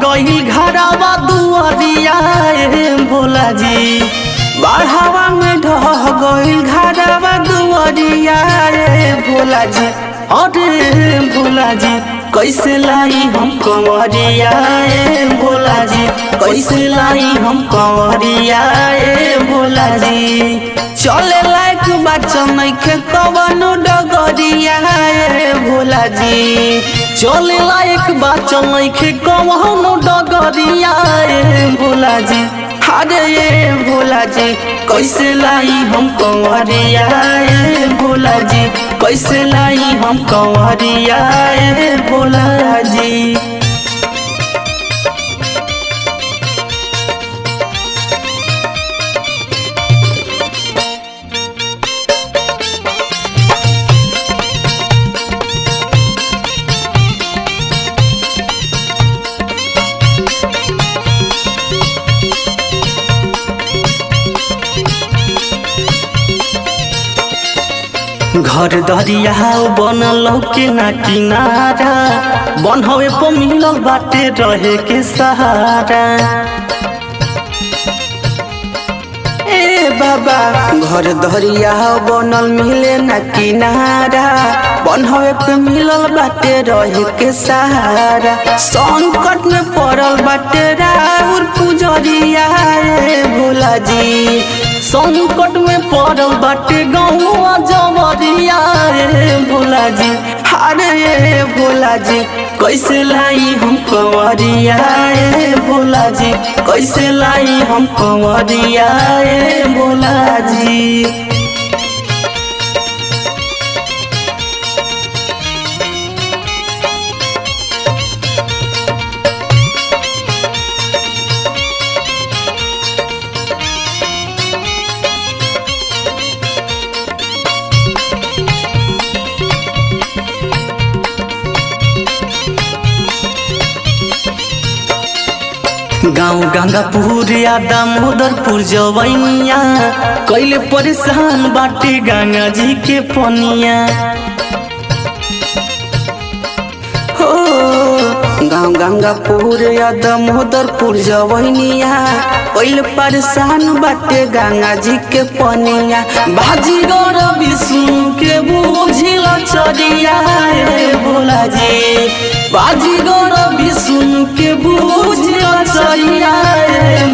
गई घरवा दुआरिया भोला जी। बढ़ावा में ढह गई घरवा दुआरिया भोला जी। अरे भोला जी कैसे लाई हम कंवरिया भोला जी। कैसे लाई हम कंवरिया भोला जी। चले लायक बच्चा नइखे कवनो डगरिया भोला जी। चले लायक बच्चा नइखे कवनो डगरिया भोला जी। अरे ये भोला जी कैसे लाई हम कंवरिया भोला जी। कैसे लाई हम कंवरिया भोला जी। घर दरिया बनल के ना किनारा। बनहवे पर मिलल बाटे रहे के सहारा। ए बाबा घर दरिया बनल मिले ना किनारा। बनहवे पे मिलल बाटे रहे के सहारा। संकट में पड़ल बाटे राउर पुजरिया भोला जी। संकट में पड़ल बाटे गौवा जवरिया भोला जी। अरे भोला जी कैसे लाई हम कंवरिया भोला जी। कैसे लाई हम कंवरिया भोला जी। गाँव गंगापुर या दामोदरपुर जवैया कैले परेशान बाटे गंगा जी के पनिया। हो गाँव गंगापुर या दामोदरपुर जवैया कैले परेशान बाटे गंगा जी के पनिया। बाजीगर विष्णु के बुझिल चरिया भोला जी। बाजीगर विष्णु के बुझिल चरिया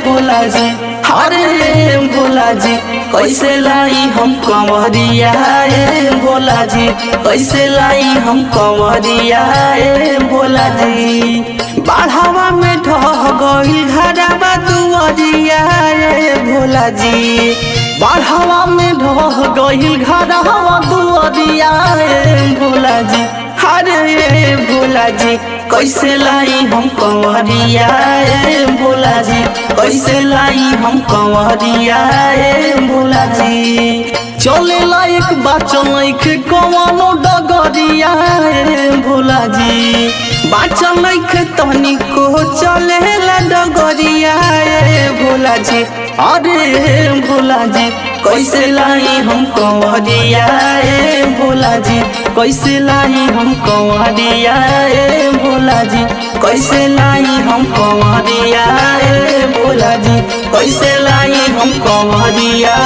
भोला जी। अरे भोला जी कैसे लाई हम कंवरिया भोला जी। कैसे लाई हम कंवरिया भोला जी। बढ़ावा में ढह गई घरवा दुआरिया भोला जी। बढ़ावा में ढह गई घरवा दुआरिया भोला जी। अरे भोला जी कैसे लाई हम कंवरिया भोला जी। कैसे लाई हम कंवरिया भोला जी। चले लायक बच्चा नइखे कवनो डगरिया भोला जी। बच्चा नइखे तनिको चलेला डगरिया भोला जी। अरे भोला जी कैसे लाई हम कंवरिया भोला जी। कैसे लाई हम कंवरिया भोला जी। कैसे लाई हम कंवरिया भोला जी। कैसे लाई हम कंवरिया